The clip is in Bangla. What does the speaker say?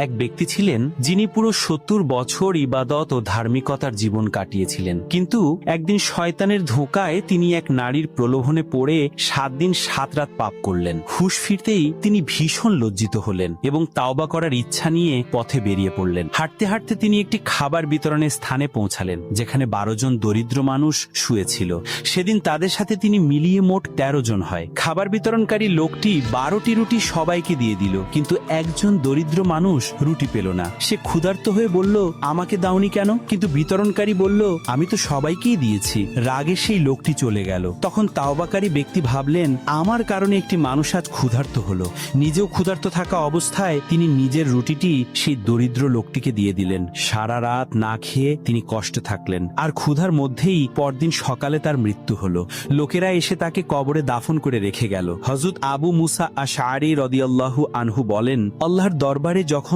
এক ব্যক্তি ছিলেন যিনি পুরো 70 বছর ইবাদত ও ধার্মিকতার জীবন কাটিয়েছিলেন, কিন্তু একদিন শয়তানের ধোঁকায় তিনি এক নারীর প্রলোভনে পড়ে 7 দিন 7 রাত পাপ করলেন। হুঁশ ফিরতেই তিনি ভীষণ লজ্জিত হলেন এবং তাওবা করার ইচ্ছা নিয়ে পথে বেরিয়ে পড়লেন। হাঁটতে হাঁটতে তিনি একটি খাবার বিতরণের স্থানে পৌঁছালেন, যেখানে 12 জন দরিদ্র মানুষ শুয়েছিল। সেদিন তাদের সাথে তিনি মিলিয়ে মোট 13 জন হয়। খাবার বিতরণকারী লোকটি 12টি রুটি সবাইকে দিয়ে দিল, কিন্তু একজন দরিদ্র মানুষ রুটি পেল না। সে ক্ষুধার্ত হয়ে বলল, আমাকে দাওনি কেন? কিন্তু বিতরণকারী বলল, আমি তো সবাইকেই দিয়েছি। রাগে সেই লোকটি চলে গেল। তখন তাওবাকারী ব্যক্তি ভাবলেন, আমার কারণে একটি মানুষ আজ ক্ষুধার্ত হলো। নিজেও ক্ষুধার্ত থাকা অবস্থায় তিনি নিজের রুটিটি সেই দরিদ্র লোকটিকে দিয়ে দিলেন। সারা রাত না খেয়ে তিনি কষ্টে থাকলেন, আর ক্ষুধার মধ্যেই পরদিন সকালে তার মৃত্যু হলো। লোকেরা এসে তাকে কবরে দাফন করে রেখে গেল। হযরত আবু মুসা আশআরী রাদিয়াল্লাহু আনহু বলেন, আল্লাহর দরবারে যখন